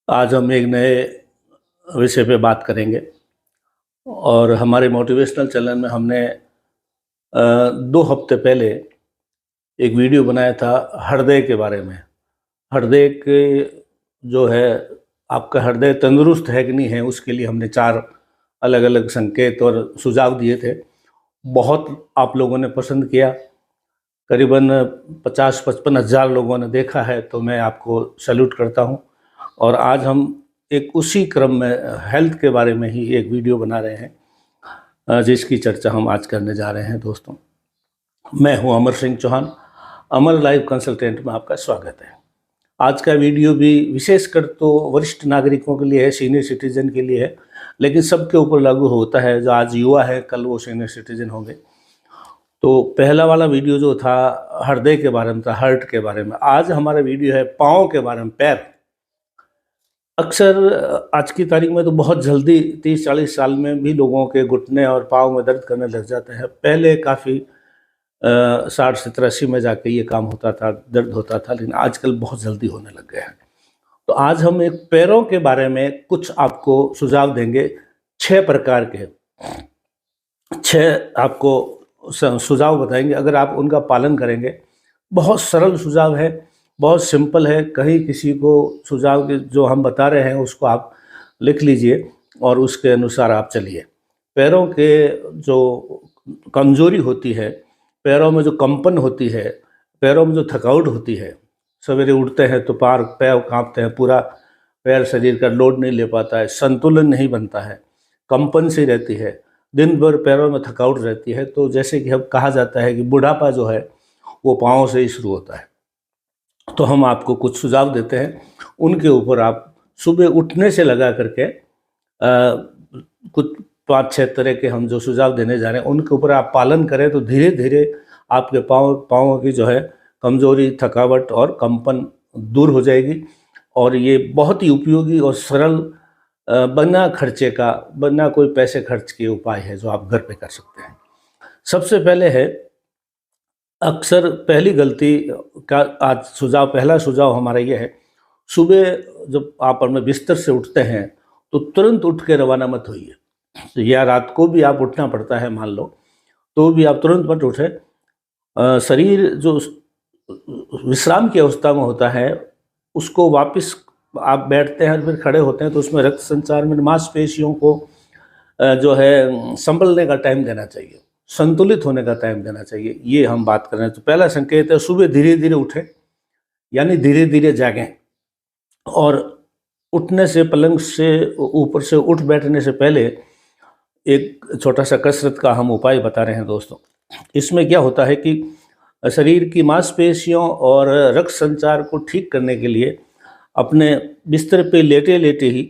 आज हम एक नए विषय पे बात करेंगे और हमारे मोटिवेशनल चैनल में हमने 2 हफ्ते पहले एक वीडियो बनाया था हृदय के बारे में। हृदय के जो है, आपका हृदय तंदुरुस्त है कि नहीं है, उसके लिए हमने 4 अलग-अलग संकेत और सुझाव दिए थे। बहुत आप लोगों ने पसंद किया, करीबन 50-55 हज़ार लोगों ने देखा है, तो मैं आपको सैल्यूट करता हूँ। और आज हम एक उसी क्रम में हेल्थ के बारे में ही एक वीडियो बना रहे हैं, जिसकी चर्चा हम आज करने जा रहे हैं दोस्तों। मैं हूं अमर सिंह चौहान, अमर लाइफ कंसल्टेंट में आपका स्वागत है। आज का वीडियो भी विशेषकर तो वरिष्ठ नागरिकों के लिए है, सीनियर सिटीजन के लिए है, लेकिन सबके ऊपर लागू होता है। जो आज युवा है, कल वो सीनियर सिटीजन होंगे। तो पहला वाला वीडियो जो था हृदय के बारे में था, हार्ट के बारे में। आज हमारा वीडियो है पाँव के बारे में, पैर। अक्सर आज की तारीख में तो बहुत जल्दी 30-40 साल में भी लोगों के घुटने और पाँव में दर्द करने लग जाते हैं। पहले काफ़ी 60-70-80 में जाके ये काम होता था, दर्द होता था, लेकिन आजकल बहुत जल्दी होने लग गया है। तो आज हम एक पैरों के बारे में कुछ आपको सुझाव देंगे, 6 प्रकार के 6 आपको सुझाव बताएंगे। अगर आप उनका पालन करेंगे, बहुत सरल सुझाव है, बहुत सिंपल है। कहीं किसी को सुझाव के जो हम बता रहे हैं उसको आप लिख लीजिए और उसके अनुसार आप चलिए। पैरों के जो कमजोरी होती है, पैरों में जो कंपन होती है, पैरों में जो थकावट होती है, सवेरे उठते हैं तो पैर कांपते हैं, पूरा पैर शरीर का लोड नहीं ले पाता है, संतुलन नहीं बनता है, कंपन सी रहती है, दिन भर पैरों में थकावट रहती है। तो जैसे कि अब कहा जाता है कि बुढ़ापा जो है वो पाँव से ही शुरू होता है। तो हम आपको कुछ सुझाव देते हैं, उनके ऊपर आप सुबह उठने से लगा करके कुछ 5-6 तरह के हम जो सुझाव देने जा रहे हैं, उनके ऊपर आप पालन करें तो धीरे धीरे आपके पाँव की जो है कमजोरी, थकावट और कंपन दूर हो जाएगी। और ये बहुत ही उपयोगी और सरल, बिना खर्चे का, बिना कोई पैसे खर्च के उपाय है जो आप घर पे कर सकते हैं। सबसे पहले है, अक्सर पहली गलती का आज पहला सुझाव हमारा ये है, सुबह जब आप अपने बिस्तर से उठते हैं तो तुरंत उठ के रवाना मत होइए। या रात को भी आप उठना पड़ता है मान लो, तो भी आप तुरंत मत उठे। शरीर जो विश्राम की अवस्था में होता है, उसको वापस आप बैठते हैं और फिर खड़े होते हैं तो उसमें रक्त संचार में मांसपेशियों को जो है संभलने का टाइम देना चाहिए, संतुलित होने का टाइम देना चाहिए। ये हम बात कर रहे हैं। तो पहला संकेत है, सुबह धीरे धीरे उठें, यानी धीरे धीरे जागें। और उठने से, पलंग से ऊपर से उठ बैठने से पहले एक छोटा सा कसरत का हम उपाय बता रहे हैं दोस्तों। इसमें क्या होता है कि शरीर की मांसपेशियों और रक्त संचार को ठीक करने के लिए अपने बिस्तर पे लेटे लेटे ही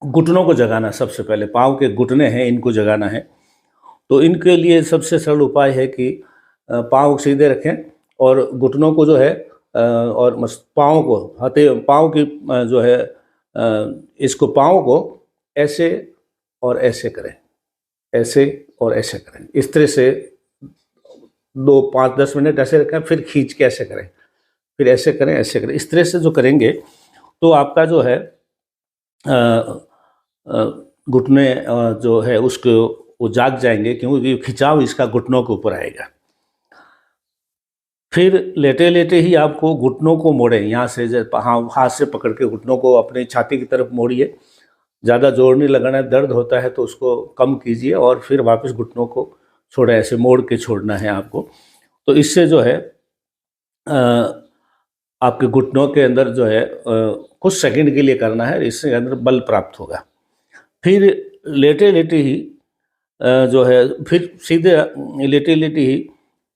घुटनों को जगाना। सबसे पहले पाँव के घुटने हैं, इनको जगाना है। तो इनके लिए सबसे सरल उपाय है कि पाँव सीधे रखें और घुटनों को जो है और पाँव को पाँव की जो है इसको, पाँव को ऐसे और ऐसे करें, ऐसे और ऐसे करें। इस तरह से 2-5-10 मिनट ऐसे रखें, फिर खींच के ऐसे करें, फिर ऐसे करें, ऐसे करें। इस तरह से जो करेंगे तो आपका जो है घुटने जो है उसको वो जाग जाएंगे, क्योंकि खिंचाव इसका घुटनों के ऊपर आएगा। फिर लेटे लेटे ही आपको घुटनों को मोड़ें, यहाँ से हाथ से पकड़ के घुटनों को अपनी छाती की तरफ मोड़िए। ज़्यादा जोर नहीं लगाना है, दर्द होता है तो उसको कम कीजिए और फिर वापस घुटनों को छोड़ें, ऐसे मोड़ के छोड़ना है आपको। तो इससे जो है आपके घुटनों के अंदर जो है कुछ सेकंड के लिए करना है, इससे अंदर बल प्राप्त होगा। फिर लेटे लेटे ही जो है, फिर सीधे लेटे लेटे ही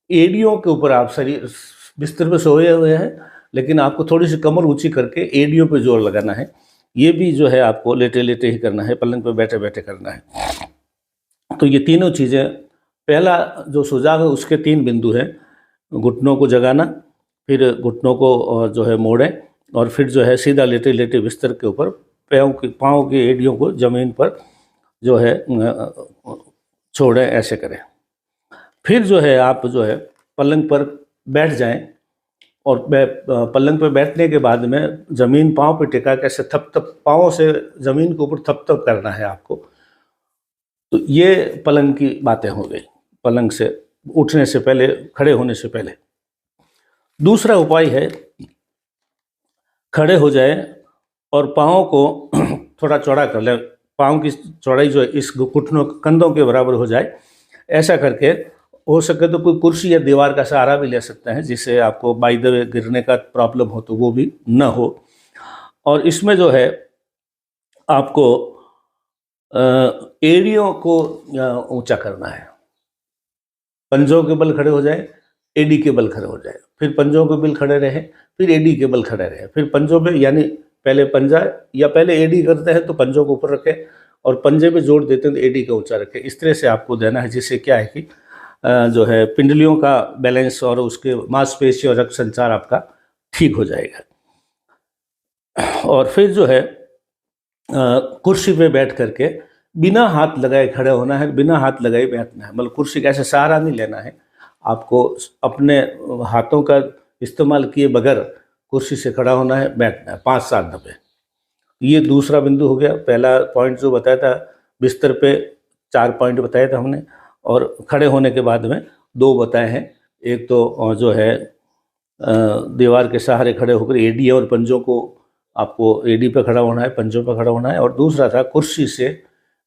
एड़ियों के ऊपर, आप शरीर बिस्तर पे सोए हुए हैं लेकिन आपको थोड़ी सी कमर ऊंची करके एड़ियों पे जोर लगाना है। ये भी जो है आपको लेटे लेटे ही करना है, पलंग पे बैठे बैठे करना है। तो ये तीनों चीज़ें, पहला जो सुझाव है उसके 3 बिंदु हैं, घुटनों को जगाना, फिर घुटनों को जो है मोड़ें, और फिर जो है सीधा लेटे लेटे बिस्तर के ऊपर पाँव की एड़ियों को ज़मीन पर जो है छोड़ें, ऐसे करें। फिर जो है आप जो है पलंग पर बैठ जाएं और पलंग पे बैठने के बाद में ज़मीन पाँव पे टिका के ऐसे थप थप पाँव से ज़मीन के ऊपर थप थप करना है आपको। तो ये पलंग की बातें हो गई, पलंग से उठने से पहले, खड़े होने से पहले। दूसरा उपाय है, खड़े हो जाए और पाँव को थोड़ा चौड़ा कर लें, पाँव की चौड़ाई जो है इस घुटनों कंधों के बराबर हो जाए। ऐसा करके हो सके तो कोई कुर्सी या दीवार का सहारा भी ले सकते हैं, जिससे आपको बाय द वे गिरने का प्रॉब्लम हो तो वो भी न हो। और इसमें जो है आपको एड़ियों को ऊंचा करना है। पंजों के बल खड़े हो जाए, एडी के बल खड़े हो जाए, फिर पंजों के बल खड़े रहे, फिर एडी के बल खड़े रहे, फिर पंजों पे, यानी पहले पंजा या पहले एडी करते हैं तो पंजों को ऊपर रखें और पंजे पे जोड़ देते हैं तो एडी का ऊंचा रखें। इस तरह से आपको देना है, जिससे क्या है कि जो है पिंडलियों का बैलेंस और उसके मांसपेशी और रक्त संचार आपका ठीक हो जाएगा। और फिर जो है कुर्सी पे बैठ करके बिना हाथ लगाए खड़े होना है, बिना हाथ लगाए बैठना है। मतलब कुर्सी का ऐसे सहारा नहीं लेना है, आपको अपने हाथों का इस्तेमाल किए बगैर कुर्सी से खड़ा होना है, बैठना है 5-7 दफे। ये दूसरा बिंदु हो गया। पहला पॉइंट जो बताया था, बिस्तर पे 4 पॉइंट बताए थे हमने, और खड़े होने के बाद में 2 बताए हैं। एक तो जो है दीवार के सहारे खड़े होकर एडी और पंजों को, आपको एडी पे खड़ा होना है, पंजों पे खड़ा होना है। और दूसरा था कुर्सी से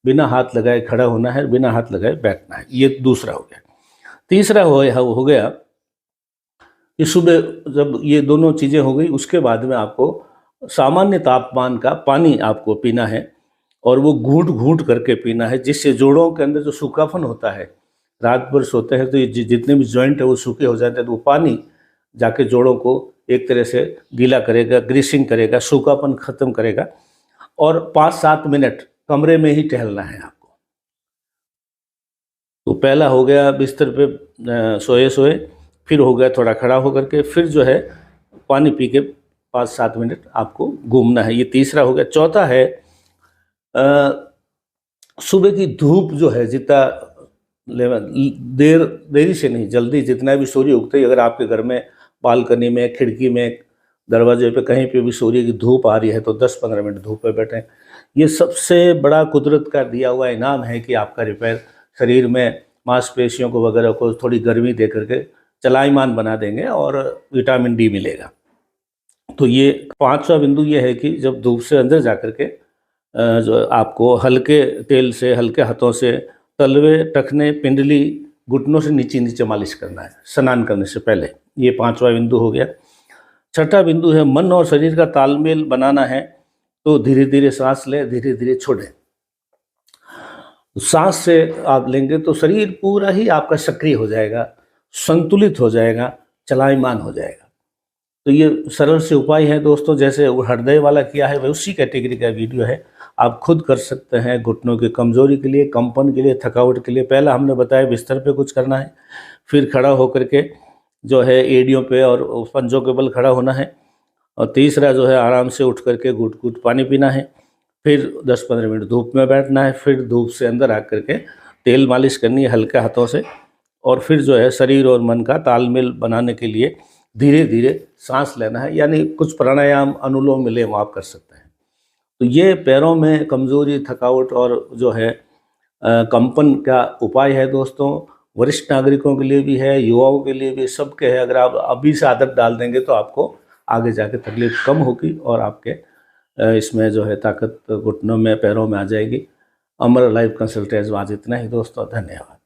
बिना हाथ लगाए खड़ा होना है, बिना हाथ लगाए बैठना है। ये दूसरा हो गया। तीसरा हो गया कि सुबह जब ये दोनों चीज़ें हो गई, उसके बाद में आपको सामान्य तापमान का पानी आपको पीना है, और वो घूंट घूंट करके पीना है, जिससे जोड़ों के अंदर जो सूखापन होता है, रात भर सोते हैं तो ये जितने भी जॉइंट है वो सूखे हो जाते हैं, तो वो पानी जाके जोड़ों को एक तरह से गीला करेगा, ग्रीसिंग करेगा, सूखापन खत्म करेगा। और 5-7 मिनट कमरे में ही टहलना है आपको। तो पहला हो गया बिस्तर पे सोए सोए, फिर हो गया थोड़ा खड़ा होकर के, फिर जो है पानी पी के 5-7 मिनट आपको घूमना है। ये तीसरा हो गया। चौथा है सुबह की धूप जो है, जितना देरी से नहीं, जल्दी, जितना भी सूर्य उगते ही अगर आपके घर में बालकनी में, खिड़की में, दरवाजे पे कहीं पे भी सूर्य की धूप आ रही है तो 10-15 मिनट धूप पे बैठें। ये सबसे बड़ा कुदरत का दिया हुआ इनाम है कि आपका रिपेयर शरीर में मांसपेशियों को वगैरह को थोड़ी गर्मी दे करके चलायमान बना देंगे और विटामिन डी मिलेगा। तो ये 5वां बिंदु ये है कि जब धूप से अंदर जा कर के जो आपको हल्के तेल से, हल्के हाथों से तलवे, टखने, पिंडली, घुटनों से नीचे नीचे मालिश करना है स्नान करने से पहले। ये 5वां बिंदु हो गया। छठा बिंदु है मन और शरीर का तालमेल बनाना है, तो धीरे धीरे सांस लें, धीरे धीरे छोड़ें। सांस से आप लेंगे तो शरीर पूरा ही आपका सक्रिय हो जाएगा, संतुलित हो जाएगा, चलायमान हो जाएगा। तो ये सरल से उपाय है दोस्तों, जैसे हृदय वाला किया है वह उसी कैटेगरी का वीडियो है, आप खुद कर सकते हैं। घुटनों की कमजोरी के लिए, कंपन के लिए, थकावट के लिए। पहला हमने बताया बिस्तर पे कुछ करना है, फिर खड़ा होकर के जो है एड़ियों पे और पंजों के बल खड़ा होना है, और तीसरा जो है आराम से उठ करके घुट घुट पानी पीना है, फिर 10-15 मिनट धूप में बैठना है, फिर धूप से अंदर आ करके तेल मालिश करनी है हल्के हाथों से, और फिर जो है शरीर और मन का तालमेल बनाने के लिए धीरे धीरे सांस लेना है। यानी कुछ प्राणायाम, अनुलोम विलोम आप कर सकते हैं। तो ये पैरों में कमज़ोरी, थकावट और जो है कंपन का उपाय है दोस्तों। वरिष्ठ नागरिकों के लिए भी है, युवाओं के लिए भी, सबके है। अगर आप अभी से आदत डाल देंगे तो आपको आगे जाके तकलीफ कम होगी और आपके इसमें जो है ताकत घुटनों में, पैरों में आ जाएगी। अमर लाइफ कंसल्टेंट आज इतना ही दोस्तों, धन्यवाद।